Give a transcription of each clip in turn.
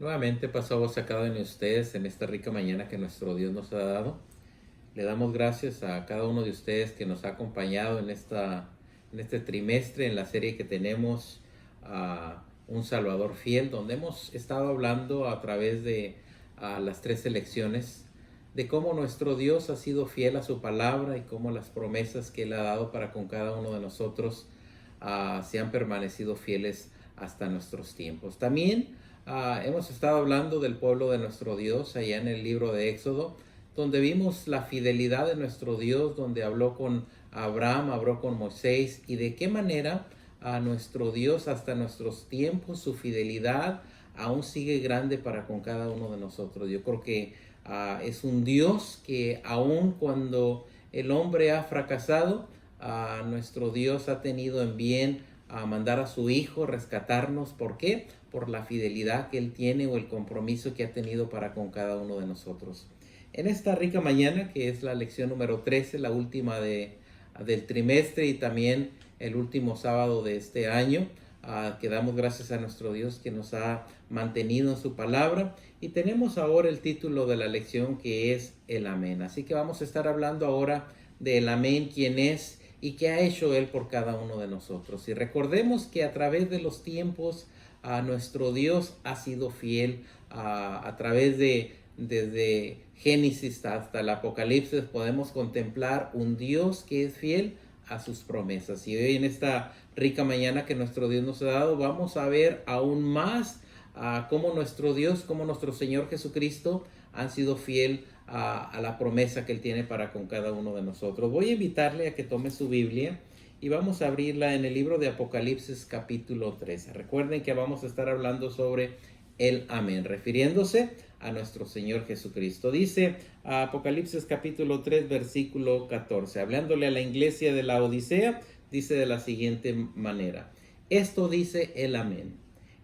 Nuevamente pasamos a cada uno de ustedes en esta rica mañana que nuestro Dios nos ha dado. Le damos gracias a cada uno de ustedes que nos ha acompañado en este trimestre, en la serie que tenemos a Un Salvador Fiel, donde hemos estado hablando a través de las tres elecciones de cómo nuestro Dios ha sido fiel a su palabra y cómo las promesas que Él ha dado para con cada uno de nosotros se han permanecido fieles hasta nuestros tiempos. También hemos estado hablando del pueblo de nuestro Dios allá en el libro de Éxodo, donde vimos la fidelidad de nuestro Dios, donde habló con Abraham, habló con Moisés, y de qué manera a nuestro Dios hasta nuestros tiempos, su fidelidad aún sigue grande para con cada uno de nosotros. Yo creo que es un Dios que aún cuando el hombre ha fracasado, nuestro Dios ha tenido en bien a mandar a su Hijo, rescatarnos. ¿Por qué? Por la fidelidad que Él tiene o el compromiso que ha tenido para con cada uno de nosotros. En esta rica mañana, que es la lección número 13, la última del trimestre y también el último sábado de este año, que damos gracias a nuestro Dios que nos ha mantenido en su palabra. Y tenemos ahora el título de la lección, que es el amén. Así que vamos a estar hablando ahora del amén, quién es y qué ha hecho Él por cada uno de nosotros. Y recordemos que a través de los tiempos nuestro Dios ha sido fiel a través desde Génesis hasta el Apocalipsis podemos contemplar un Dios que es fiel a sus promesas. Y hoy en esta rica mañana que nuestro Dios nos ha dado, vamos a ver aún más cómo nuestro Dios, cómo nuestro Señor Jesucristo han sido fiel a la promesa que Él tiene para con cada uno de nosotros. Voy a invitarle a que tome su Biblia y vamos a abrirla en el libro de Apocalipsis capítulo 13. Recuerden que vamos a estar hablando sobre el amén, refiriéndose a nuestro Señor Jesucristo. Dice Apocalipsis capítulo 3 versículo 14, hablándole a la iglesia de la Odisea, dice de la siguiente manera: esto dice el amén,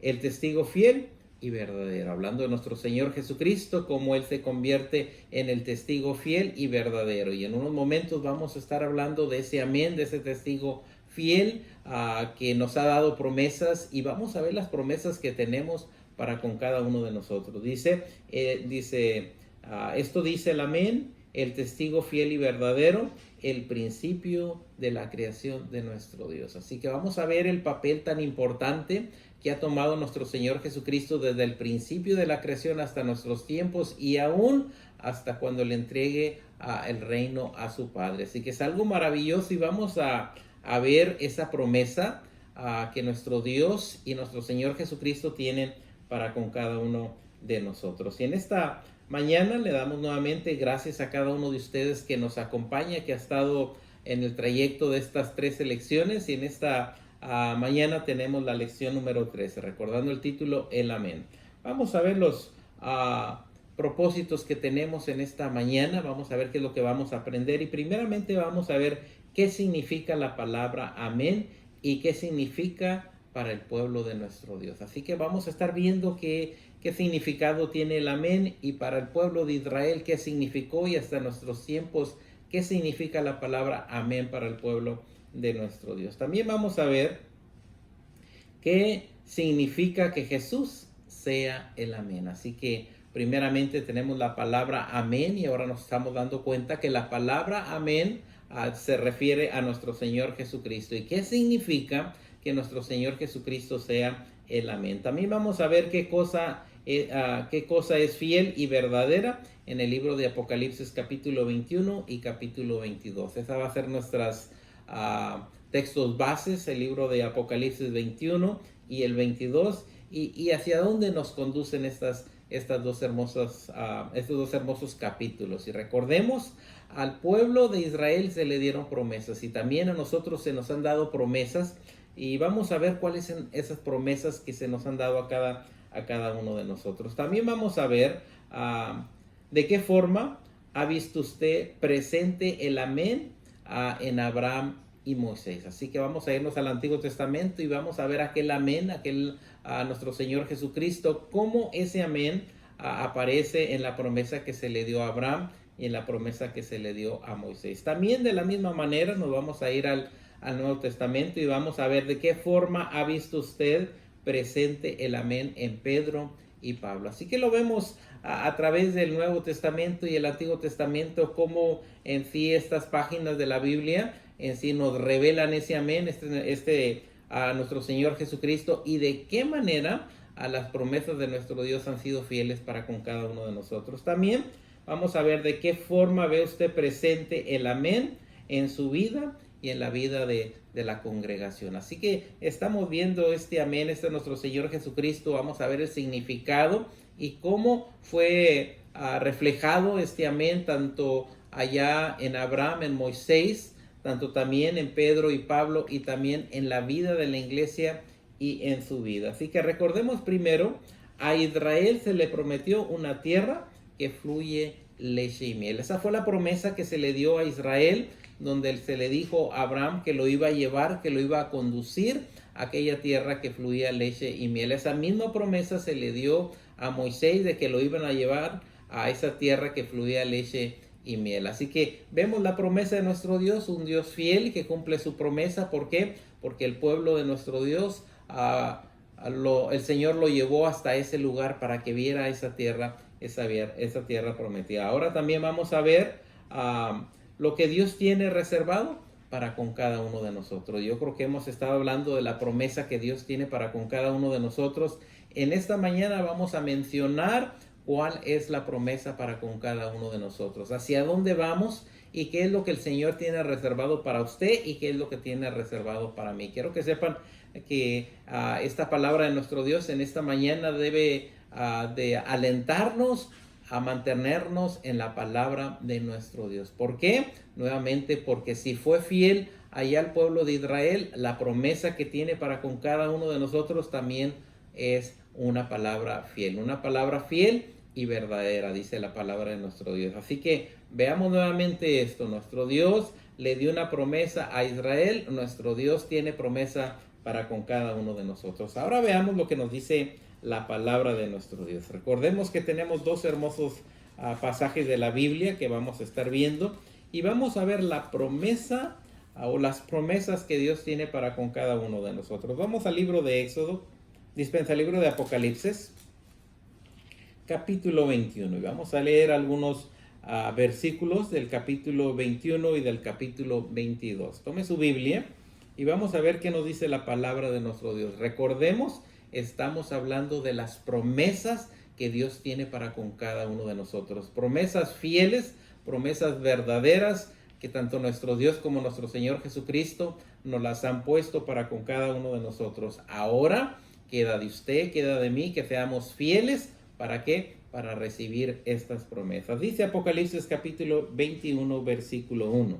el testigo fiel y verdadero, hablando de nuestro Señor Jesucristo, como Él se convierte en el testigo fiel y verdadero. Y en unos momentos vamos a estar hablando de ese amén, de ese testigo fiel que nos ha dado promesas, y vamos a ver las promesas que tenemos para con cada uno de nosotros. Dice, esto dice el amén, el testigo fiel y verdadero, el principio de la creación de nuestro Dios. Así que vamos a ver el papel tan importante que ha tomado nuestro Señor Jesucristo desde el principio de la creación hasta nuestros tiempos y aún hasta cuando le entregue el reino a su Padre. Así que es algo maravilloso y vamos a ver esa promesa que nuestro Dios y nuestro Señor Jesucristo tienen para con cada uno de nosotros. Y en esta mañana le damos nuevamente gracias a cada uno de ustedes que nos acompaña, que ha estado en el trayecto de estas tres lecciones. Y en esta mañana tenemos la lección número 13, recordando el título, el amén. Vamos a ver los propósitos que tenemos en esta mañana. Vamos a ver qué es lo que vamos a aprender. Y primeramente vamos a ver qué significa la palabra amén y qué significa para el pueblo de nuestro Dios. Así que vamos a estar viendo qué significado tiene el amén, y para el pueblo de Israel qué significó, y hasta nuestros tiempos qué significa la palabra amén para el pueblo de nuestro Dios. También vamos a ver qué significa que Jesús sea el amén. Así que primeramente tenemos la palabra amén, y ahora nos estamos dando cuenta que la palabra amén se refiere a nuestro Señor Jesucristo. ¿Y qué significa que nuestro Señor Jesucristo sea el amén? También vamos a ver qué cosa es fiel y verdadera en el libro de Apocalipsis capítulo 21 y capítulo 22. Esa va a ser nuestras textos bases, el libro de Apocalipsis 21 y el 22, y hacia dónde nos conducen estos dos hermosos capítulos. Y recordemos, al pueblo de Israel se le dieron promesas, y también a nosotros se nos han dado promesas, y vamos a ver cuáles son esas promesas que se nos han dado a cada uno de nosotros. También vamos a ver de qué forma ha visto usted presente el amén en Abraham y Moisés. Así que vamos a irnos al Antiguo Testamento y vamos a ver aquel amén, a nuestro Señor Jesucristo, cómo ese amén aparece en la promesa que se le dio a Abraham y en la promesa que se le dio a Moisés. También de la misma manera nos vamos a ir al Nuevo Testamento y vamos a ver de qué forma ha visto usted presente el amén en Pedro y Pablo. Así que lo vemos a través del Nuevo Testamento y el Antiguo Testamento, como en sí estas páginas de la Biblia en sí nos revelan ese amén, a nuestro Señor Jesucristo, y de qué manera a las promesas de nuestro Dios han sido fieles para con cada uno de nosotros. También vamos a ver de qué forma ve usted presente el amén en su vida y en la vida de la congregación. Así que estamos viendo este amén, este es nuestro Señor Jesucristo. Vamos a ver el significado y cómo fue reflejado este amén tanto allá en Abraham, en Moisés, tanto también en Pedro y Pablo, y también en la vida de la iglesia y en su vida. Así que recordemos primero, a Israel se le prometió una tierra que fluye leche y miel. Esa fue la promesa que se le dio a Israel, donde se le dijo a Abraham que lo iba a llevar, que lo iba a conducir a aquella tierra que fluía leche y miel. Esa misma promesa se le dio a Moisés de que lo iban a llevar a esa tierra que fluía leche y miel. Así que vemos la promesa de nuestro Dios, un Dios fiel que cumple su promesa. ¿Por qué? Porque el pueblo de nuestro Dios, el Señor lo llevó hasta ese lugar para que viera esa tierra prometida. Ahora también vamos a ver lo que Dios tiene reservado para con cada uno de nosotros. Yo creo que hemos estado hablando de la promesa que Dios tiene para con cada uno de nosotros. En esta mañana vamos a mencionar cuál es la promesa para con cada uno de nosotros, hacia dónde vamos y qué es lo que el Señor tiene reservado para usted y qué es lo que tiene reservado para mí. Quiero que sepan que esta palabra de nuestro Dios en esta mañana debe de alentarnos a mantenernos en la palabra de nuestro Dios. ¿Por qué? Nuevamente, porque si fue fiel allá al pueblo de Israel, la promesa que tiene para con cada uno de nosotros también es una palabra fiel y verdadera, dice la palabra de nuestro Dios. Así que veamos nuevamente esto. Nuestro Dios le dio una promesa a Israel, nuestro Dios tiene promesa para con cada uno de nosotros. Ahora veamos lo que nos dice la palabra de nuestro Dios. Recordemos que tenemos dos hermosos pasajes de la Biblia que vamos a estar viendo y vamos a ver la promesa o las promesas que Dios tiene para con cada uno de nosotros. Vamos al libro de Éxodo, al libro de Apocalipsis, capítulo 21, y vamos a leer algunos versículos del capítulo 21 y del capítulo 22. Tome su Biblia y vamos a ver qué nos dice la palabra de nuestro Dios. Recordemos, estamos hablando de las promesas que Dios tiene para con cada uno de nosotros. Promesas fieles, promesas verdaderas, que tanto nuestro Dios como nuestro Señor Jesucristo nos las han puesto para con cada uno de nosotros. Ahora queda de usted, queda de mí, que seamos fieles. ¿Para qué? Para recibir estas promesas. Dice Apocalipsis capítulo 21, versículo 1.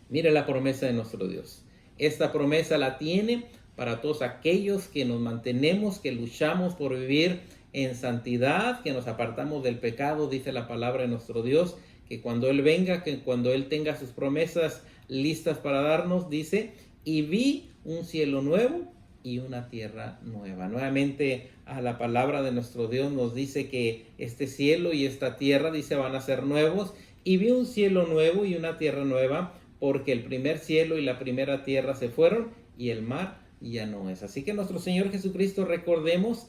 Mire la promesa de nuestro Dios. Esta promesa la tiene para todos aquellos que nos mantenemos, que luchamos por vivir en santidad, que nos apartamos del pecado, dice la palabra de nuestro Dios, que cuando Él venga, que cuando Él tenga sus promesas listas para darnos, dice, y vi un cielo nuevo y una tierra nueva. Nuevamente a la palabra de nuestro Dios nos dice que este cielo y esta tierra, dice, van a ser nuevos, y vi un cielo nuevo y una tierra nueva, porque el primer cielo y la primera tierra se fueron y el mar ya no es. Así que nuestro Señor Jesucristo, recordemos,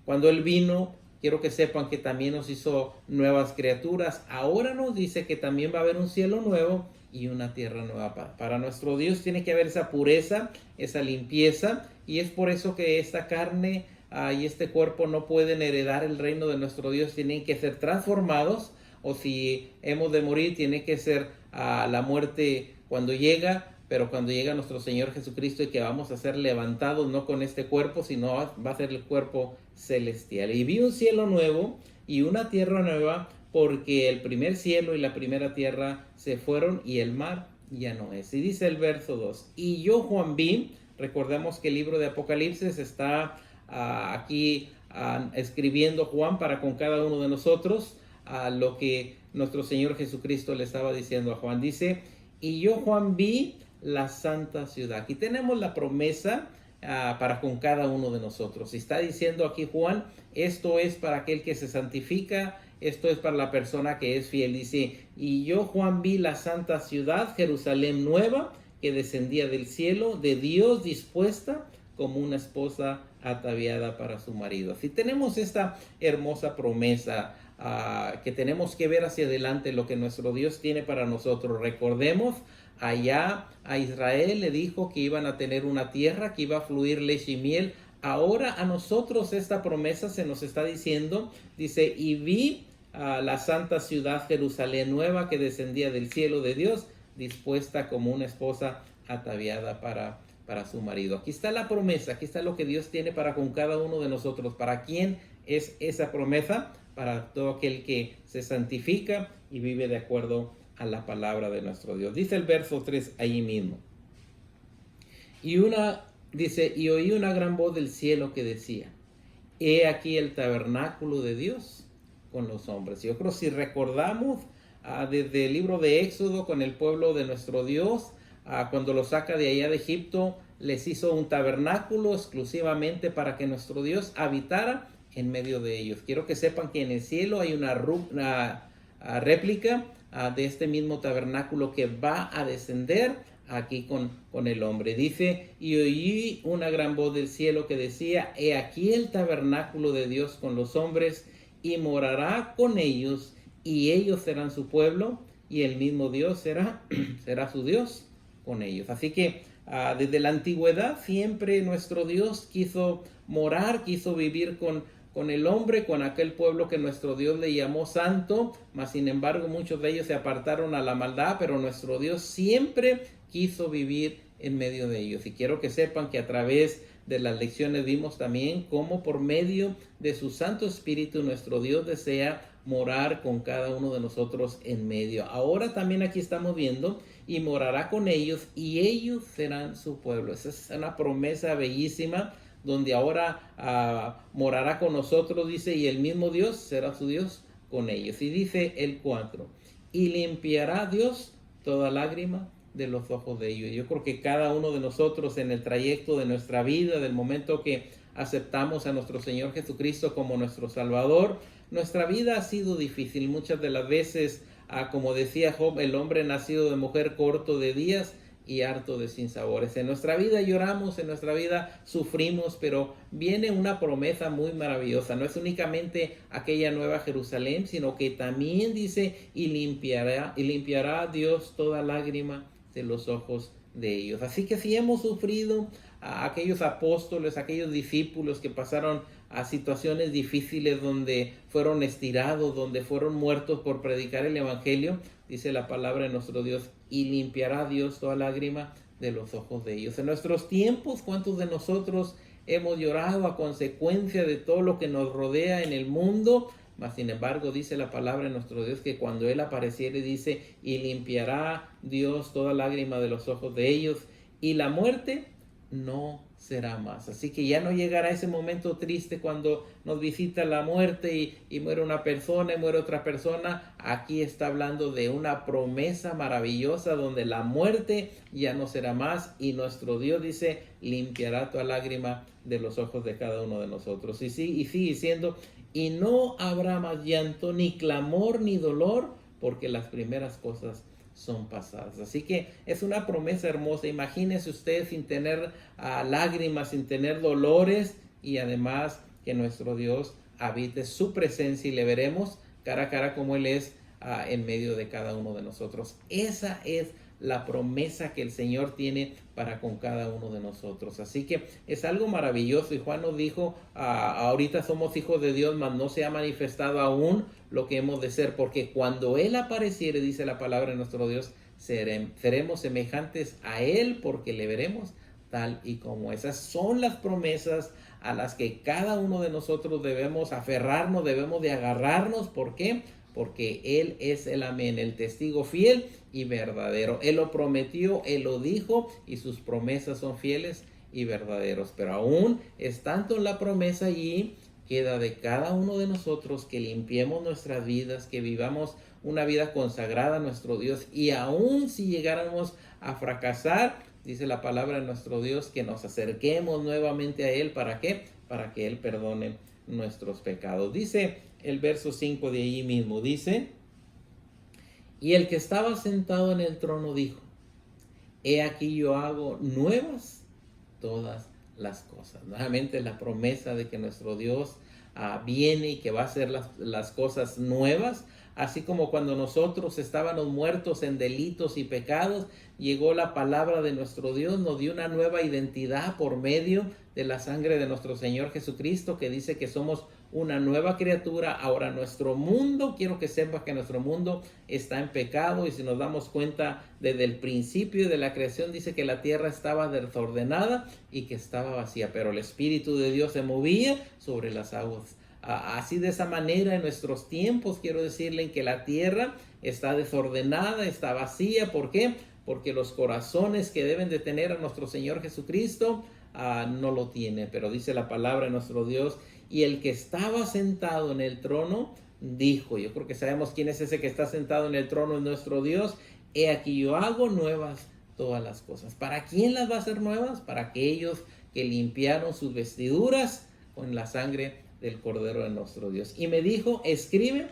cuando Él vino, quiero que sepan que también nos hizo nuevas criaturas. Ahora nos dice que también va a haber un cielo nuevo y una tierra nueva. Para nuestro Dios tiene que haber esa pureza, esa limpieza, y es por eso que esta carne y este cuerpo no pueden heredar el reino de nuestro Dios. Tienen que ser transformados, o si hemos de morir, tiene que ser la muerte cuando llega, pero cuando llega nuestro Señor Jesucristo, y que vamos a ser levantados no con este cuerpo, sino va a ser el cuerpo celestial. Y vi un cielo nuevo y una tierra nueva, porque el primer cielo y la primera tierra se fueron y el mar ya no es. Y dice el verso 2, y yo, Juan, vi, recordemos que el libro de Apocalipsis está aquí escribiendo Juan para con cada uno de nosotros lo que nuestro Señor Jesucristo le estaba diciendo a Juan. Dice, y yo, Juan, vi la santa ciudad. Aquí tenemos la promesa para con cada uno de nosotros. Está diciendo aquí Juan, esto es para aquel que se santifica, esto es para la persona que es fiel. Dice, y yo, Juan, vi la santa ciudad, Jerusalén nueva, que descendía del cielo, de Dios, dispuesta como una esposa ataviada para su marido. Así tenemos esta hermosa promesa que tenemos que ver hacia adelante lo que nuestro Dios tiene para nosotros. Recordemos, allá a Israel le dijo que iban a tener una tierra, que iba a fluir leche y miel. Ahora a nosotros esta promesa se nos está diciendo, dice, y vi a la santa ciudad Jerusalén nueva que descendía del cielo de Dios, dispuesta como una esposa ataviada para su marido. Aquí está la promesa, aquí está lo que Dios tiene para con cada uno de nosotros. ¿Para quién es esa promesa? Para todo aquel que se santifica y vive de acuerdo a la palabra de nuestro Dios. Dice el verso 3 ahí mismo. Dice, y oí una gran voz del cielo que decía, he aquí el tabernáculo de Dios con los hombres. Yo creo si recordamos desde el libro de Éxodo con el pueblo de nuestro Dios, cuando lo saca de allá de Egipto, les hizo un tabernáculo exclusivamente para que nuestro Dios habitara en medio de ellos. Quiero que sepan que en el cielo hay una réplica de este mismo tabernáculo que va a descender aquí con el hombre. Dice, y oí una gran voz del cielo que decía, he aquí el tabernáculo de Dios con los hombres, y morará con ellos, y ellos serán su pueblo, y el mismo Dios será su Dios con ellos. Así que desde la antigüedad siempre nuestro Dios quiso morar, quiso vivir con el hombre, con aquel pueblo que nuestro Dios le llamó santo, mas sin embargo muchos de ellos se apartaron a la maldad, pero nuestro Dios siempre quiso vivir en medio de ellos. Y quiero que sepan que a través de las lecciones vimos también cómo por medio de su Santo Espíritu nuestro Dios desea morar con cada uno de nosotros en medio. Ahora también aquí estamos viendo, y morará con ellos, y ellos serán su pueblo. Esa es una promesa bellísima, donde ahora morará con nosotros, dice, y el mismo Dios será su Dios con ellos. Y dice el 4, y limpiará Dios toda lágrima de los ojos de ellos. Yo creo que cada uno de nosotros en el trayecto de nuestra vida, del momento que aceptamos a nuestro Señor Jesucristo como nuestro Salvador, nuestra vida ha sido difícil. Muchas de las veces, como decía Job, el hombre nacido de mujer corto de días y harto de sinsabores. En nuestra vida lloramos, en nuestra vida sufrimos, pero viene una promesa muy maravillosa. No es únicamente aquella nueva Jerusalén, sino que también dice, y limpiará Dios toda lágrima de los ojos de ellos. Así que si hemos sufrido a aquellos apóstoles, aquellos discípulos que pasaron a situaciones difíciles donde fueron estirados, donde fueron muertos por predicar el evangelio, dice la palabra de nuestro Dios, y limpiará Dios toda lágrima de los ojos de ellos. En nuestros tiempos, ¿cuántos de nosotros hemos llorado a consecuencia de todo lo que nos rodea en el mundo? Mas sin embargo, dice la palabra de nuestro Dios que cuando Él apareciere, dice, y limpiará Dios toda lágrima de los ojos de ellos, y la muerte no será más. Así que ya no llegará ese momento triste cuando nos visita la muerte y muere una persona y muere otra persona. Aquí está hablando de una promesa maravillosa donde la muerte ya no será más, y nuestro Dios dice, limpiará toda lágrima de los ojos de cada uno de nosotros. Y sigue diciendo, y no habrá más llanto, ni clamor, ni dolor, porque las primeras cosas son pasadas. Así que es una promesa hermosa. Imagínese usted sin tener lágrimas, sin tener dolores, y además que nuestro Dios habite su presencia y le veremos cara a cara como Él es en medio de cada uno de nosotros. Esa es la promesa que el Señor tiene para con cada uno de nosotros. Así que es algo maravilloso, y Juan nos dijo, ahorita somos hijos de Dios, mas no se ha manifestado aún lo que hemos de ser, porque cuando Él apareciere, dice la palabra de nuestro Dios, seremos semejantes a Él, porque le veremos tal y como. Esas son las promesas a las que cada uno de nosotros debemos aferrarnos, debemos de agarrarnos. ¿Por qué? Porque Él es el amén, el testigo fiel y verdadero. Él lo prometió, Él lo dijo, y sus promesas son fieles y verdaderos. Pero aún es tanto la promesa allí, queda de cada uno de nosotros que limpiemos nuestras vidas, que vivamos una vida consagrada a nuestro Dios, y aún si llegáramos a fracasar, dice la palabra de nuestro Dios, que nos acerquemos nuevamente a Él. ¿Para qué? Para que Él perdone nuestros pecados. Dice el verso 5 de allí mismo, dice, y el que estaba sentado en el trono dijo, he aquí yo hago nuevas todas las cosas. Nuevamente la promesa de que nuestro Dios viene y que va a hacer las cosas nuevas, así como cuando nosotros estábamos muertos en delitos y pecados, llegó la palabra de nuestro Dios, nos dio una nueva identidad por medio de la sangre de nuestro Señor Jesucristo, que dice que somos una nueva criatura. Ahora nuestro mundo, quiero que sepas que nuestro mundo está en pecado, y si nos damos cuenta desde el principio de la creación, dice que la tierra estaba desordenada y que estaba vacía, pero el Espíritu de Dios se movía sobre las aguas. Así de esa manera en nuestros tiempos quiero decirle que la tierra está desordenada, está vacía. ¿Por qué? Porque los corazones que deben de tener a nuestro Señor Jesucristo no lo tienen. Pero dice la palabra de nuestro Dios: y el que estaba sentado en el trono dijo. Yo creo que sabemos quién es ese que está sentado en el trono, en nuestro Dios: he aquí yo hago nuevas todas las cosas. ¿Para quién las va a hacer nuevas? Para aquellos que limpiaron sus vestiduras con la sangre del Cordero de nuestro Dios. Y me dijo: escribe,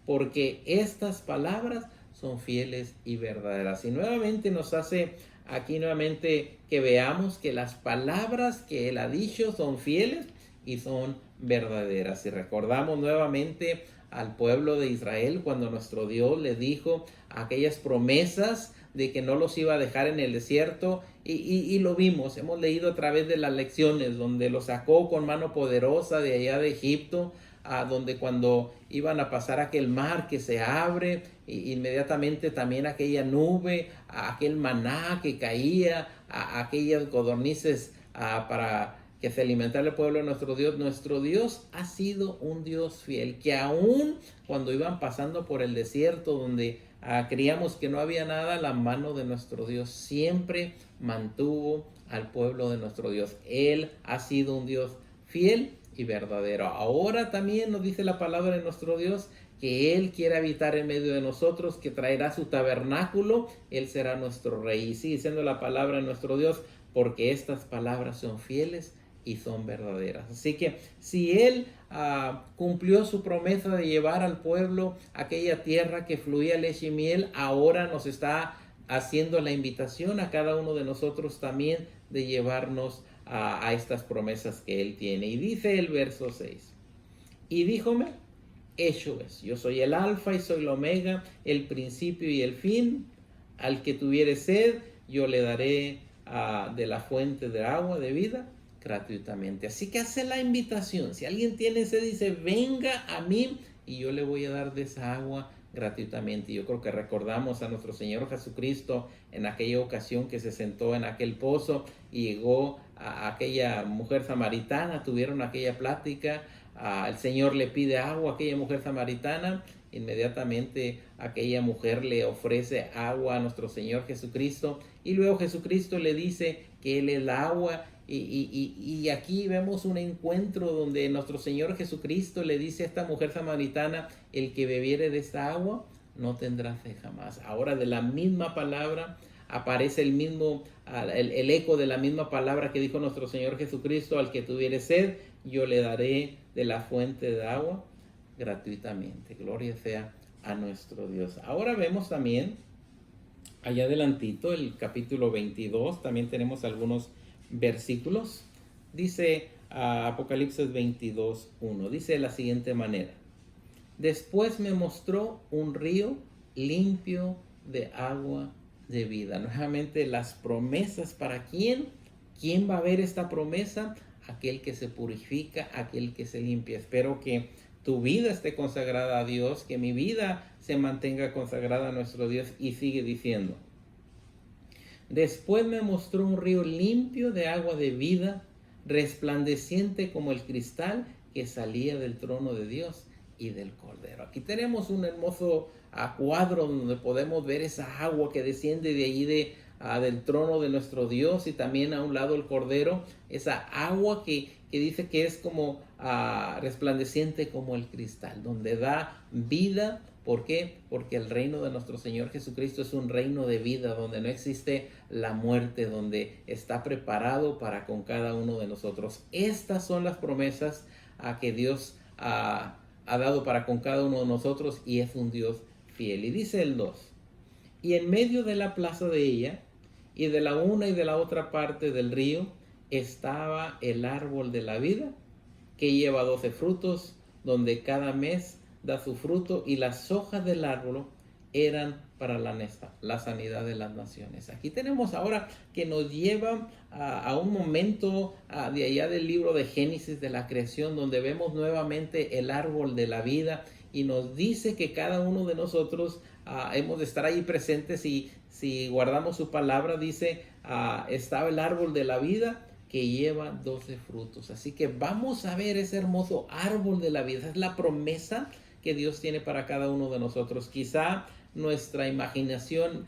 porque estas palabras son fieles y verdaderas. Y nuevamente nos hace aquí nuevamente que veamos que las palabras que Él ha dicho son fieles y son verdaderas. Y recordamos nuevamente al pueblo de Israel cuando nuestro Dios le dijo aquellas promesas de que no los iba a dejar en el desierto, y lo vimos, hemos leído a través de las lecciones donde los sacó con mano poderosa de allá de Egipto, donde cuando iban a pasar aquel mar que se abre, inmediatamente también aquella nube, aquel maná que caía, aquellas codornices para que se alimentara el pueblo de nuestro Dios. Nuestro Dios ha sido un Dios fiel, que aún cuando iban pasando por el desierto donde creíamos que no había nada, la mano de nuestro Dios siempre mantuvo al pueblo de nuestro Dios. Él ha sido un Dios fiel y verdadero. Ahora también nos dice la palabra de nuestro Dios que Él quiere habitar en medio de nosotros, que traerá su tabernáculo, Él será nuestro rey. Y sigue siendo la palabra de nuestro Dios, porque estas palabras son fieles y son verdaderas. Así que si Él cumplió su promesa de llevar al pueblo a aquella tierra que fluía leche y miel, ahora nos está haciendo la invitación a cada uno de nosotros también de llevarnos a estas promesas que Él tiene. Y dice el verso 6: y díjome: hecho es, yo soy el alfa y soy el omega, el principio y el fin. Al que tuviere sed, yo le daré de la fuente de agua de vida gratuitamente. Así que hace la invitación. Si alguien tiene sed, dice: venga a mí y yo le voy a dar de esa agua gratuitamente. Y yo creo que recordamos a nuestro Señor Jesucristo en aquella ocasión que se sentó en aquel pozo y llegó a aquella mujer samaritana, tuvieron aquella plática. El Señor le pide agua a aquella mujer samaritana. Inmediatamente aquella mujer le ofrece agua a nuestro Señor Jesucristo, y luego Jesucristo le dice que Él es el agua. Y aquí vemos un encuentro donde nuestro Señor Jesucristo le dice a esta mujer samaritana: el que bebiere de esta agua no tendrá sed jamás. Ahora de la misma palabra aparece el eco de la misma palabra que dijo nuestro Señor Jesucristo: al que tuviere sed, yo le daré de la fuente de agua gratuitamente. Gloria sea a nuestro Dios. Ahora vemos también allá adelantito el capítulo 22, también tenemos algunos versículos. Dice Apocalipsis 22:1, dice de la siguiente manera: después me mostró un río limpio de agua de vida. Nuevamente las promesas. ¿Para quién? ¿Quién va a ver esta promesa? Aquel que se purifica, aquel que se limpia. Espero que tu vida esté consagrada a Dios, que mi vida se mantenga consagrada a nuestro Dios. Y sigue diciendo: después me mostró un río limpio de agua de vida, resplandeciente como el cristal, que salía del trono de Dios y del Cordero. Aquí tenemos un hermoso cuadro donde podemos ver esa agua que desciende de allí del trono de nuestro Dios, y también a un lado el Cordero, esa agua que dice que es como resplandeciente como el cristal, donde da vida. ¿Por qué? Porque el reino de nuestro Señor Jesucristo es un reino de vida, donde no existe la muerte, donde está preparado para con cada uno de nosotros. Estas son las promesas que Dios ha dado para con cada uno de nosotros, y es un Dios fiel. Y dice el 2: y en medio de la plaza de ella, y de la una y de la otra parte del río, estaba el árbol de la vida, que lleva 12 frutos, donde cada mes da su fruto, y las hojas del árbol eran para la sanidad de las naciones. Aquí tenemos ahora que nos lleva a un momento de allá del libro de Génesis, de la creación, donde vemos nuevamente el árbol de la vida, y nos dice que cada uno de nosotros hemos de estar ahí presentes, y si guardamos su palabra, dice, estaba el árbol de la vida que lleva 12 frutos. Así que vamos a ver ese hermoso árbol de la vida. Esa es la promesa que Dios tiene para cada uno de nosotros. Quizá nuestra imaginación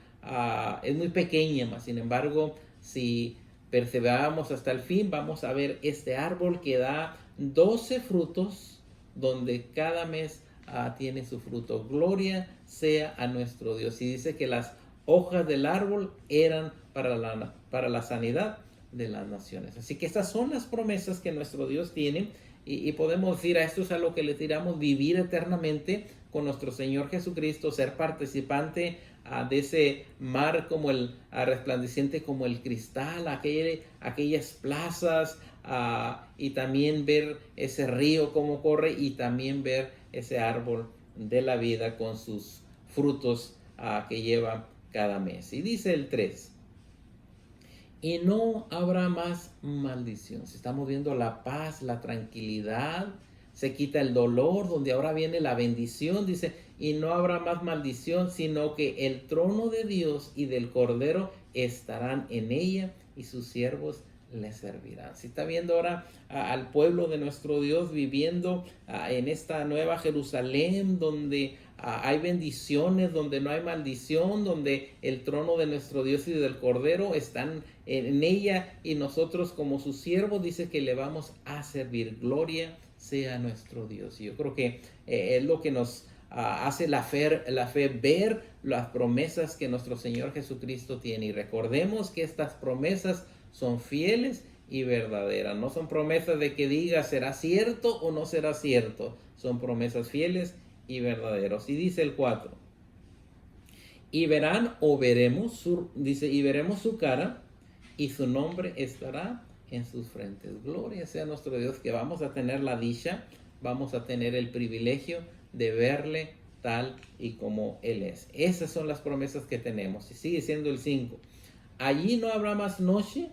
es muy pequeña, mas sin embargo, si perseveramos hasta el fin, vamos a ver este árbol que da 12 frutos, donde cada mes tiene su fruto. Gloria sea a nuestro Dios. Y dice que las hojas del árbol eran para la sanidad de las naciones. Así que estas son las promesas que nuestro Dios tiene, y podemos decir, a esto es a lo que le tiramos: vivir eternamente con nuestro Señor Jesucristo, ser participante de ese mar como el resplandeciente como el cristal, aquellas plazas, y también ver ese río como corre, y también ver ese árbol de la vida con sus frutos que lleva cada mes. Y dice el 3: y no habrá más maldición. Si estamos viendo la paz, la tranquilidad, se quita el dolor, donde ahora viene la bendición. Dice, y no habrá más maldición, sino que el trono de Dios y del Cordero estarán en ella, y sus siervos le servirán. Si está viendo ahora al pueblo de nuestro Dios viviendo en esta nueva Jerusalén, donde hay bendiciones, donde no hay maldición, donde el trono de nuestro Dios y del Cordero están en ella, y nosotros como sus siervos dice que le vamos a servir. Gloria sea nuestro Dios. Y yo creo que es lo que nos hace la fe ver las promesas que nuestro Señor Jesucristo tiene. Y recordemos que estas promesas son fieles y verdaderas. No son promesas de que diga será cierto o no será cierto. Son promesas fieles y verdaderos. Y dice el 4: y verán o veremos dice, y veremos su cara, y su nombre estará en sus frentes. Gloria sea nuestro Dios, que vamos a tener la dicha, vamos a tener el privilegio de verle tal y como Él es. Esas son las promesas que tenemos. Y sigue siendo el 5: allí no habrá más noche,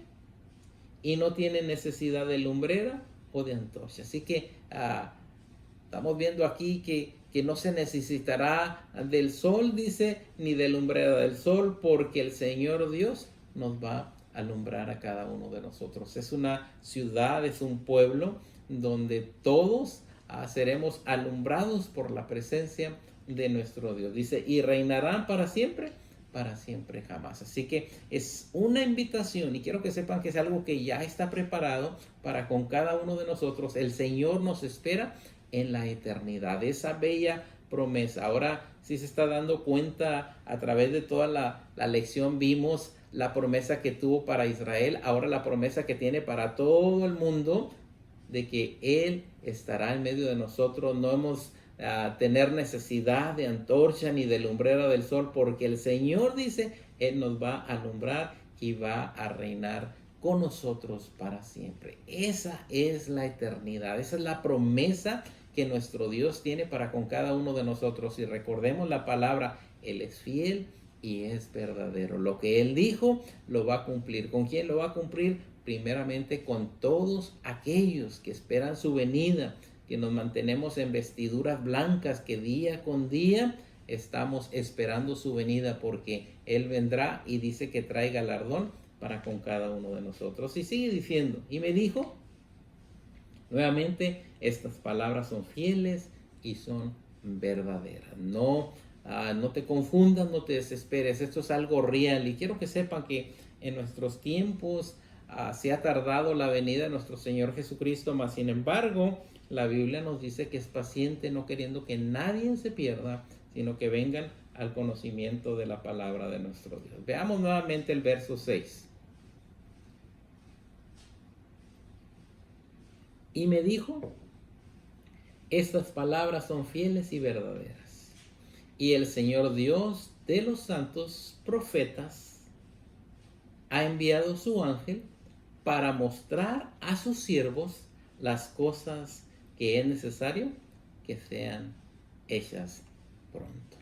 y no tiene necesidad de lumbrera o de antorcha. Así que estamos viendo aquí que no se necesitará del sol, dice, ni de lumbrera del sol, porque el Señor Dios nos va a alumbrar a cada uno de nosotros. Es una ciudad, es un pueblo donde todos seremos alumbrados por la presencia de nuestro Dios. Dice, y reinarán para siempre jamás. Así que es una invitación, y quiero que sepan que es algo que ya está preparado para con cada uno de nosotros. El Señor nos espera en la eternidad, esa bella promesa. Ahora sí se está dando cuenta, a través de toda la lección vimos la promesa que tuvo para Israel, ahora la promesa que tiene para todo el mundo, de que Él estará en medio de nosotros. No hemos tener necesidad de antorcha ni de lumbrera del sol, porque el Señor dice, Él nos va a alumbrar y va a reinar con nosotros para siempre. Esa es la eternidad, esa es la promesa que nuestro Dios tiene para con cada uno de nosotros. Y recordemos la palabra, Él es fiel y es verdadero. Lo que Él dijo, lo va a cumplir. ¿Con quién lo va a cumplir? Primeramente con todos aquellos que esperan su venida, que nos mantenemos en vestiduras blancas, que día con día estamos esperando su venida, porque Él vendrá y dice que trae galardón para con cada uno de nosotros. Y sigue diciendo, y me dijo, nuevamente, estas palabras son fieles y son verdaderas. No te confundas, no te desesperes, esto es algo real. Y quiero que sepan que en nuestros tiempos se ha tardado la venida de nuestro Señor Jesucristo, mas sin embargo, la Biblia nos dice que es paciente, no queriendo que nadie se pierda, sino que vengan al conocimiento de la palabra de nuestro Dios. Veamos nuevamente el verso 6. Y me dijo, estas palabras son fieles y verdaderas. Y el Señor Dios de los santos profetas ha enviado su ángel para mostrar a sus siervos las cosas que es necesario que sean hechas pronto.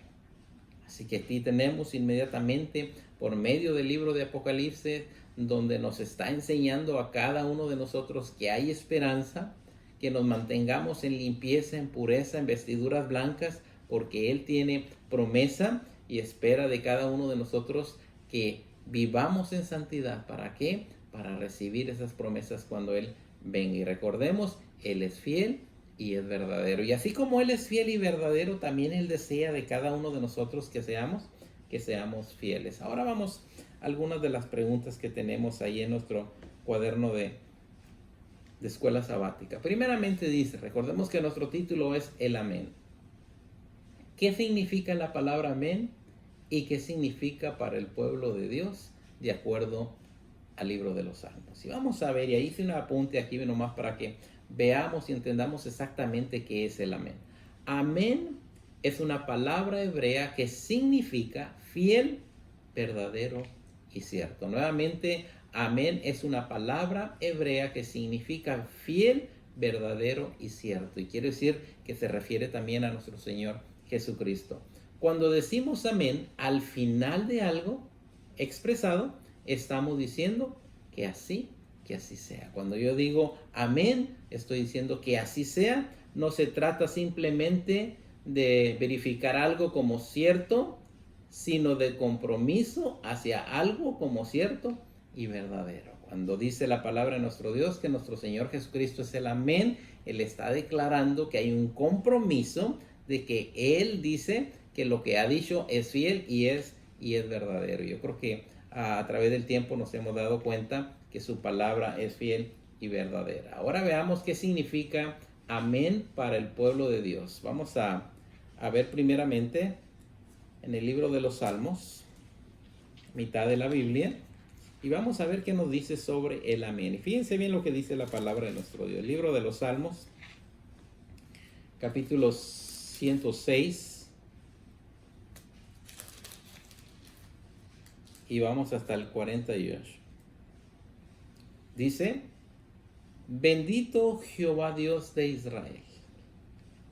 Así que aquí tenemos inmediatamente por medio del libro de Apocalipsis, donde nos está enseñando a cada uno de nosotros que hay esperanza, que nos mantengamos en limpieza, en pureza, en vestiduras blancas, porque Él tiene promesa y espera de cada uno de nosotros que vivamos en santidad. ¿Para qué? Para recibir esas promesas cuando Él venga. Y recordemos, Él es fiel y es verdadero. Y así como Él es fiel y verdadero, también Él desea de cada uno de nosotros que seamos fieles. Ahora vamos a algunas de las preguntas que tenemos ahí en nuestro cuaderno de escuela sabática. Primeramente dice, recordemos que nuestro título es el amén. ¿Qué significa la palabra amén? ¿Y qué significa para el pueblo de Dios de acuerdo al libro de los Salmos? Y vamos a ver, y ahí hice un apunte aquí nomás para que veamos y entendamos exactamente qué es el amén. Amén es una palabra hebrea que significa fiel, verdadero y cierto. Nuevamente, amén es una palabra hebrea que significa fiel, verdadero y cierto. Y quiere decir que se refiere también a nuestro Señor Jesucristo. Cuando decimos amén al final de algo expresado, estamos diciendo que así sea. Cuando yo digo amén, estoy diciendo que así sea. No se trata simplemente de verificar algo como cierto, sino de compromiso hacia algo como cierto y verdadero. Cuando dice la palabra de nuestro Dios que nuestro Señor Jesucristo es el amén, Él está declarando que hay un compromiso de que Él dice que lo que ha dicho es fiel y es verdadero. Yo creo que a través del tiempo nos hemos dado cuenta que su palabra es fiel y verdadera. Ahora veamos qué significa amén para el pueblo de Dios. Vamos a ver primeramente en el libro de los Salmos, mitad de la Biblia, y vamos a ver qué nos dice sobre el amén. Y fíjense bien lo que dice la palabra de nuestro Dios. El libro de los Salmos, capítulo 106, y vamos hasta el 48. Dice, bendito Jehová Dios de Israel,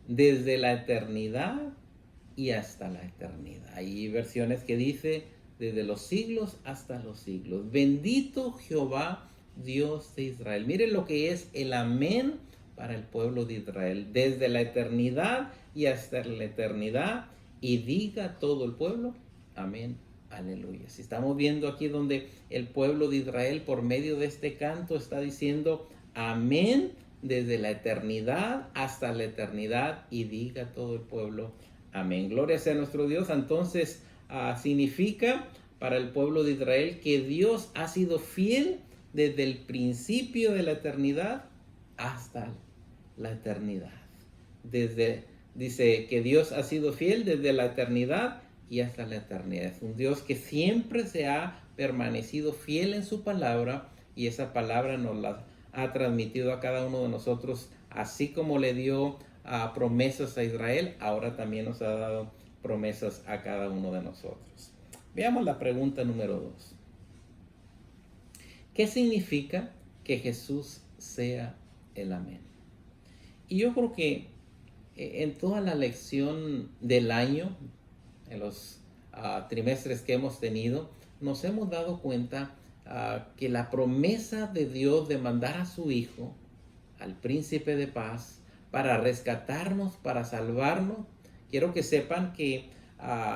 desde la eternidad y hasta la eternidad. Hay versiones que dice desde los siglos hasta los siglos. Bendito Jehová Dios de Israel. Miren lo que es el amén para el pueblo de Israel. Desde la eternidad y hasta la eternidad. Y diga todo el pueblo, amén, aleluya. Si estamos viendo aquí donde el pueblo de Israel por medio de este canto está diciendo amén desde la eternidad hasta la eternidad, y diga todo el pueblo amén. Gloria sea a nuestro Dios. Entonces significa para el pueblo de Israel que Dios ha sido fiel desde el principio de la eternidad hasta la eternidad. Dice que Dios ha sido fiel desde la eternidad y hasta la eternidad. Es un Dios que siempre se ha permanecido fiel en su palabra, y esa palabra nos la ha transmitido a cada uno de nosotros, así como le dio promesas a Israel, ahora también nos ha dado promesas a cada uno de nosotros. Veamos la pregunta número 2. ¿Qué significa que Jesús sea el amén? Y yo creo que en toda la lección del año, en los trimestres que hemos tenido, nos hemos dado cuenta que la promesa de Dios de mandar a su Hijo, al Príncipe de Paz, para rescatarnos, para salvarnos. Quiero que sepan que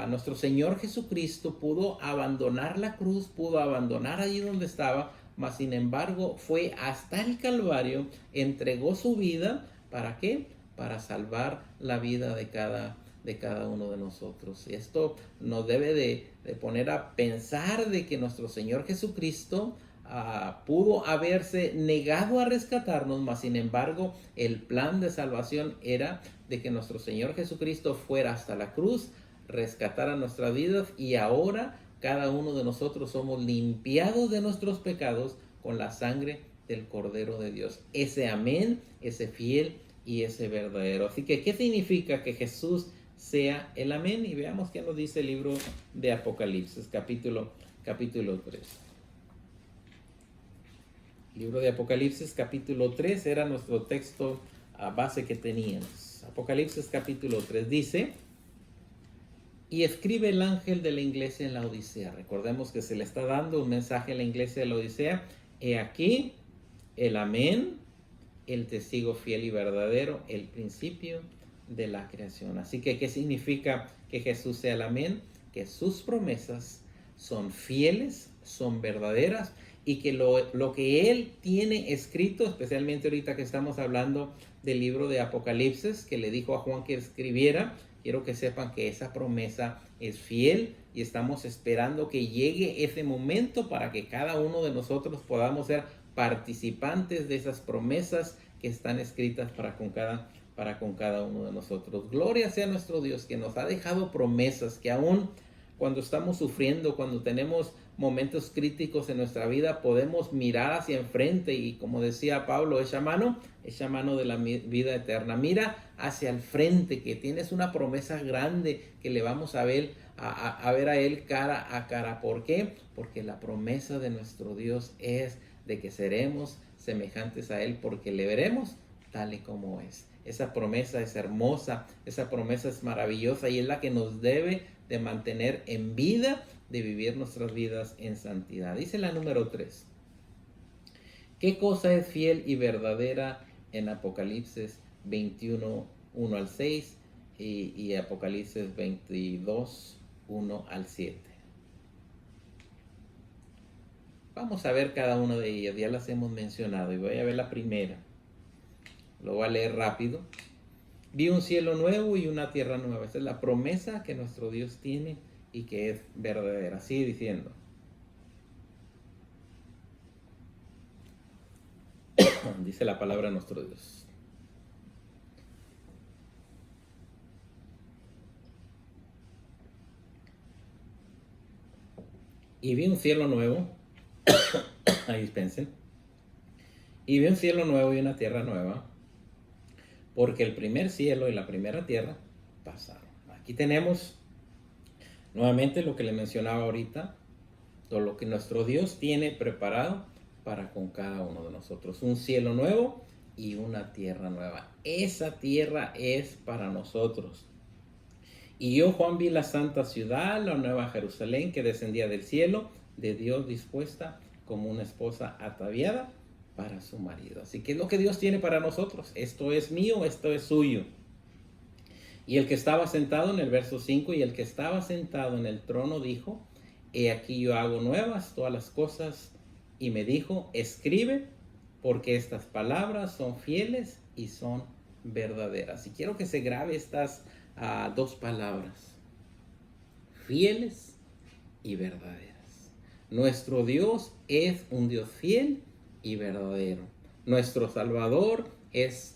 nuestro Señor Jesucristo pudo abandonar la cruz, pudo abandonar allí donde estaba, mas sin embargo fue hasta el Calvario, entregó su vida. ¿Para qué? Para salvar la vida de cada uno de nosotros. Y esto nos debe de poner a pensar de que nuestro Señor Jesucristo pudo haberse negado a rescatarnos, mas sin embargo el plan de salvación era de que nuestro Señor Jesucristo fuera hasta la cruz, rescatara nuestras vidas, y ahora cada uno de nosotros somos limpiados de nuestros pecados con la sangre del Cordero de Dios. Ese amén, ese fiel y ese verdadero. Así que, ¿qué significa que Jesús sea el amén? Y veamos qué nos dice el libro de Apocalipsis, capítulo 3. Libro de Apocalipsis capítulo 3 era nuestro texto base que teníamos. Apocalipsis capítulo 3 dice: y escribe el ángel de la iglesia en la Odisea. Recordemos que se le está dando un mensaje a la iglesia de la Odisea. He aquí el amén, el testigo fiel y verdadero, el principio de la creación. Así que, ¿qué significa que Jesús sea el amén? Que sus promesas son fieles, son verdaderas, y que lo que Él tiene escrito, especialmente ahorita que estamos hablando del libro de Apocalipsis, que le dijo a Juan que escribiera, quiero que sepan que esa promesa es fiel y estamos esperando que llegue ese momento para que cada uno de nosotros podamos ser participantes de esas promesas que están escritas para con cada uno de nosotros. Gloria sea nuestro Dios, que nos ha dejado promesas que aún cuando estamos sufriendo, cuando tenemos momentos críticos en nuestra vida, podemos mirar hacia enfrente y, como decía Pablo, esa mano de la vida eterna. Mira hacia el frente, que tienes una promesa grande que le vamos a ver a Él cara a cara. ¿Por qué? Porque la promesa de nuestro Dios es de que seremos semejantes a Él, porque le veremos tal y como es. Esa promesa es hermosa, esa promesa es maravillosa y es la que nos debe de mantener en vida, de vivir nuestras vidas en santidad. Dice la número 3. ¿Qué cosa es fiel y verdadera en Apocalipsis 21, 1 al 6 y Apocalipsis 22, 1 al 7? Vamos a ver cada una de ellas, ya las hemos mencionado y voy a ver la primera. Lo voy a leer rápido. Vi un cielo nuevo y una tierra nueva. Esa es la promesa que nuestro Dios tiene y que es verdadera. Sigue diciendo. Dice la palabra de nuestro Dios. Y vi un cielo nuevo. Ahí dispensen. Y vi un cielo nuevo y una tierra nueva, porque el primer cielo y la primera tierra pasaron. Aquí tenemos nuevamente lo que le mencionaba ahorita, todo lo que nuestro Dios tiene preparado para con cada uno de nosotros. Un cielo nuevo y una tierra nueva. Esa tierra es para nosotros. Y yo, Juan, vi la santa ciudad, la nueva Jerusalén, que descendía del cielo, de Dios, dispuesta como una esposa ataviada para su marido. Así que es lo que Dios tiene para nosotros. Esto es mío, esto es suyo. Y el que estaba sentado en el verso 5, y el que estaba sentado en el trono dijo: he aquí yo hago nuevas todas las cosas. Y me dijo: escribe, porque estas palabras son fieles y son verdaderas. Y quiero que se grabe estas dos palabras: fieles y verdaderas. Nuestro Dios es un Dios fiel y verdadero. Nuestro Salvador es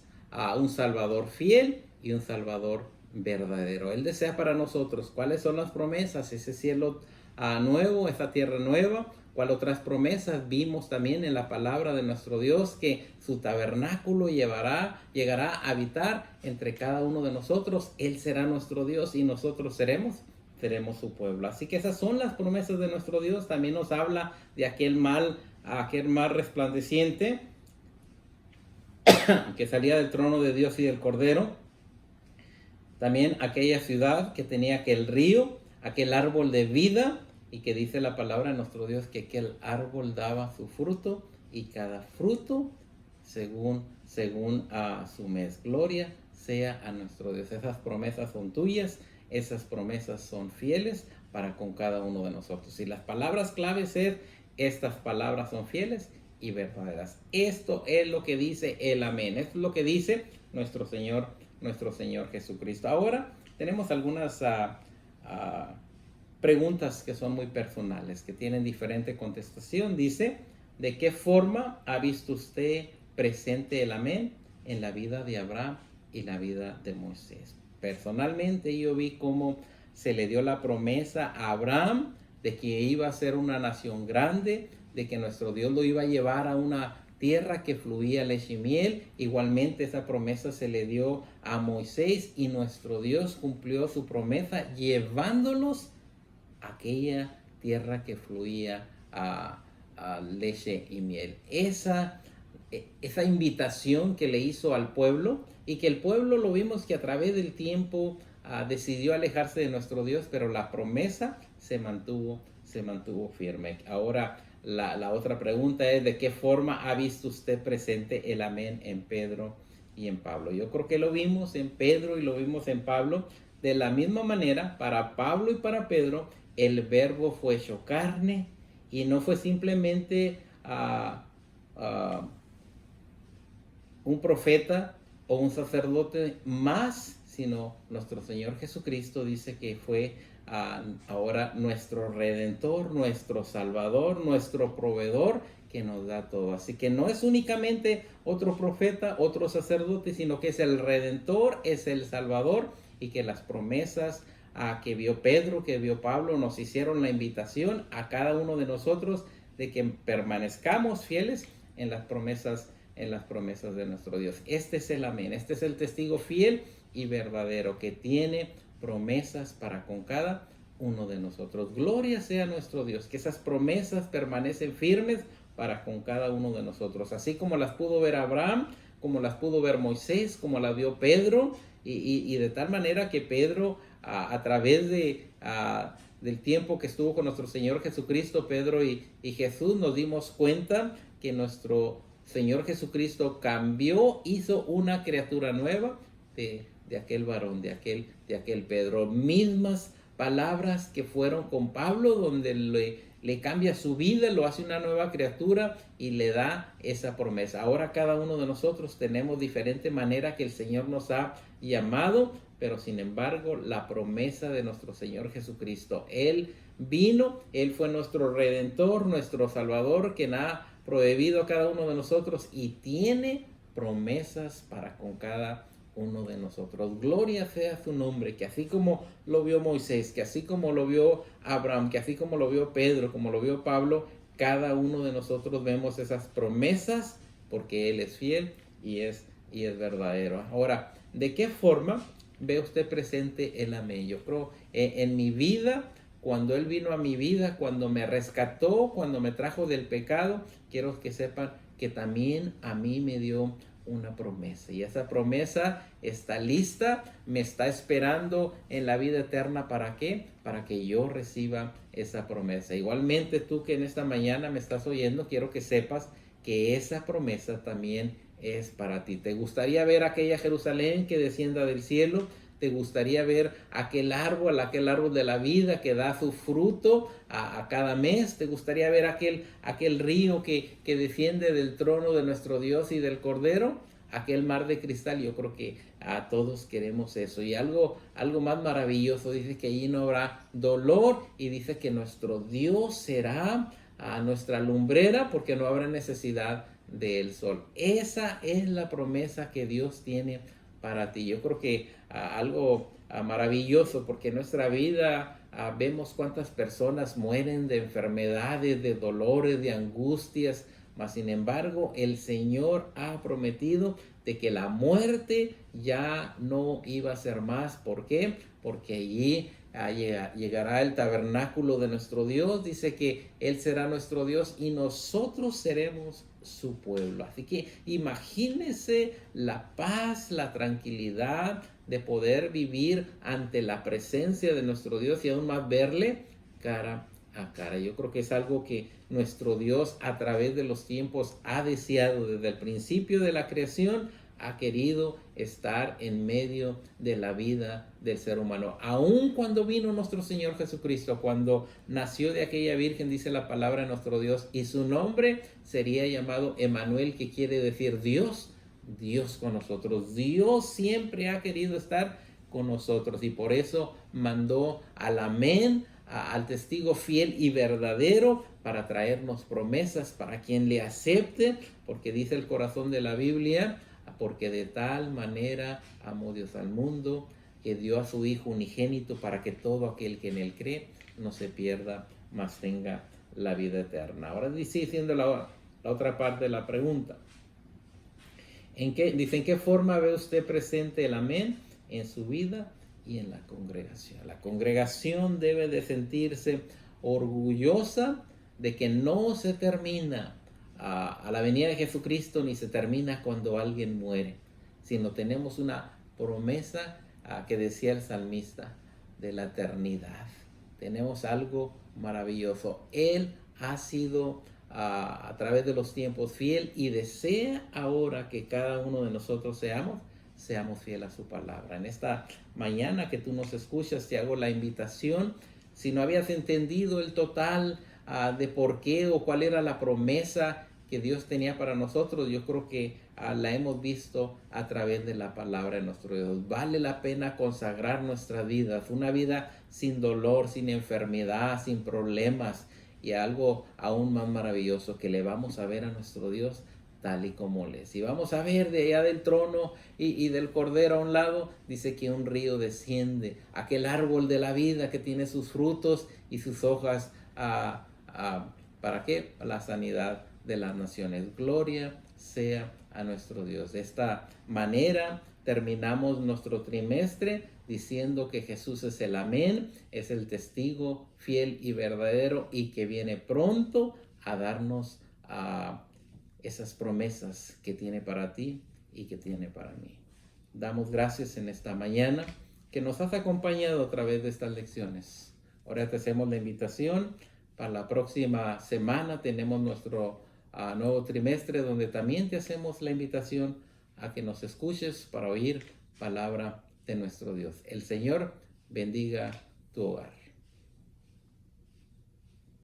un Salvador fiel y un Salvador verdadero. Él desea para nosotros. ¿Cuáles son las promesas? Ese cielo nuevo, esa tierra nueva. ¿Cuáles otras promesas? Vimos también en la palabra de nuestro Dios que su tabernáculo llegará a habitar entre cada uno de nosotros. Él será nuestro Dios y nosotros seremos su pueblo. Así que esas son las promesas de nuestro Dios. También nos habla de aquel mar resplandeciente que salía del trono de Dios y del Cordero. También aquella ciudad que tenía aquel río, aquel árbol de vida, y que dice la palabra de nuestro Dios que aquel árbol daba su fruto, y cada fruto según a su mes. Gloria sea a nuestro Dios. Esas promesas son tuyas, esas promesas son fieles para con cada uno de nosotros. Y las palabras claves es: estas palabras son fieles y verdaderas. Esto es lo que dice el amén. Esto es lo que dice nuestro Señor Jesucristo. Ahora tenemos algunas preguntas que son muy personales, que tienen diferente contestación. Dice: ¿de qué forma ha visto usted presente el amén en la vida de Abraham y la vida de Moisés? Personalmente yo vi cómo se le dio la promesa a Abraham de que iba a ser una nación grande, de que nuestro Dios lo iba a llevar a una tierra que fluía leche y miel. Igualmente esa promesa se le dio a Moisés, y nuestro Dios cumplió su promesa llevándolos a aquella tierra que fluía leche y miel. Esa invitación que le hizo al pueblo, y que el pueblo lo vimos que a través del tiempo decidió alejarse de nuestro Dios, pero la promesa se mantuvo firme. Ahora la otra pregunta es: ¿de qué forma ha visto usted presente el amén en Pedro y en Pablo? Yo creo que lo vimos en Pedro y lo vimos en Pablo. De la misma manera, para Pablo y para Pedro, el verbo fue hecho carne, y no fue simplemente un profeta o un sacerdote más, sino nuestro Señor Jesucristo dice que fue ahora nuestro Redentor, nuestro Salvador, nuestro proveedor, que nos da todo. Así que no es únicamente otro profeta, otro sacerdote, sino que es el Redentor, es el Salvador, y que las promesas que vio Pedro, que vio Pablo, nos hicieron la invitación a cada uno de nosotros de que permanezcamos fieles en las promesas de nuestro Dios. Este es el amén, este es el testigo fiel y verdadero que tiene promesas para con cada uno de nosotros. Gloria sea nuestro Dios, que esas promesas permanecen firmes para con cada uno de nosotros, así como las pudo ver Abraham, como las pudo ver Moisés, como las vio Pedro, y de tal manera que Pedro, a través del tiempo que estuvo con nuestro Señor Jesucristo, Pedro y Jesús, nos dimos cuenta que nuestro Señor Jesucristo cambió, hizo una criatura nueva de aquel varón, de aquel Pedro. Mismas palabras que fueron con Pablo, donde le cambia su vida, lo hace una nueva criatura y le da esa promesa. Ahora cada uno de nosotros tenemos diferente manera que el Señor nos ha llamado, pero sin embargo la promesa de nuestro Señor Jesucristo, Él vino, Él fue nuestro Redentor, nuestro Salvador, que ha prohibido a cada uno de nosotros y tiene promesas para con cada uno de nosotros. Gloria sea su nombre, que así como lo vio Moisés, que así como lo vio Abraham, que así como lo vio Pedro, como lo vio Pablo, cada uno de nosotros vemos esas promesas porque Él es fiel y es verdadero. Ahora, ¿de qué forma ve usted presente el amén? Yo creo en mi vida, cuando Él vino a mi vida, cuando me rescató, cuando me trajo del pecado, quiero que sepan que también a mí me dio una promesa, y esa promesa está lista, me está esperando en la vida eterna. ¿Para qué? Para que yo reciba esa promesa. Igualmente tú que en esta mañana me estás oyendo, quiero que sepas que esa promesa también es para ti. ¿Te gustaría ver aquella Jerusalén que descienda del cielo? ¿Te gustaría ver aquel árbol de la vida que da su fruto a cada mes? ¿Te gustaría ver aquel río que desciende del trono de nuestro Dios y del Cordero? Aquel mar de cristal. Yo creo que a todos queremos eso. Y algo más maravilloso, dice que allí no habrá dolor, y dice que nuestro Dios será nuestra lumbrera, porque no habrá necesidad del sol. Esa es la promesa que Dios tiene para ti. Yo creo que algo maravilloso, porque en nuestra vida vemos cuántas personas mueren de enfermedades, de dolores, de angustias, mas sin embargo el Señor ha prometido de que la muerte ya no iba a ser más. ¿Por qué? Porque allí llegará el tabernáculo de nuestro Dios. Dice que Él será nuestro Dios y nosotros seremos su pueblo. Así que imagínese la paz, la tranquilidad de poder vivir ante la presencia de nuestro Dios y aún más verle cara a cara. Yo creo que es algo que nuestro Dios a través de los tiempos ha deseado. Desde el principio de la creación ha querido estar en medio de la vida del ser humano. Aun cuando vino nuestro Señor Jesucristo, cuando nació de aquella virgen, dice la palabra de nuestro Dios, y su nombre sería llamado Emanuel, que quiere decir Dios con nosotros. Dios siempre ha querido estar con nosotros, y por eso mandó al amén, al testigo fiel y verdadero, para traernos promesas para quien le acepte, porque dice el corazón de la Biblia: porque de tal manera amó Dios al mundo, que dio a su Hijo unigénito, para que todo aquel que en Él cree no se pierda, mas tenga la vida eterna. Ahora dice, diciendo la otra parte de la pregunta, ¿en qué forma ve usted presente el amén en su vida y en la congregación? La congregación debe de sentirse orgullosa de que no se termina a la venida de Jesucristo, ni se termina cuando alguien muere, sino tenemos una promesa que decía el salmista de la eternidad. Tenemos algo maravilloso. Él ha sido a través de los tiempos fiel y desea ahora que cada uno de nosotros seamos fieles a su palabra. En esta mañana que tú nos escuchas, te hago la invitación. Si no habías entendido el total de por qué o cuál era la promesa que Dios tenía para nosotros, yo creo que la hemos visto a través de la palabra de nuestro Dios. Vale la pena consagrar nuestra vida, una vida sin dolor, sin enfermedad, sin problemas, y algo aún más maravilloso, que le vamos a ver a nuestro Dios tal y como Él es. Y vamos a ver de allá del trono y del Cordero a un lado, dice que un río desciende, aquel árbol de la vida que tiene sus frutos y sus hojas, ¿para qué? Para la sanidad de las naciones. Gloria sea a nuestro Dios. De esta manera terminamos nuestro trimestre diciendo que Jesús es el amén, es el testigo fiel y verdadero, y que viene pronto a darnos esas promesas que tiene para ti y que tiene para mí. Damos gracias en esta mañana que nos has acompañado a través de estas lecciones. Ahora te hacemos la invitación. Para la próxima semana tenemos nuestro nuevo trimestre, donde también te hacemos la invitación a que nos escuches para oír palabra de nuestro Dios. El Señor bendiga tu hogar.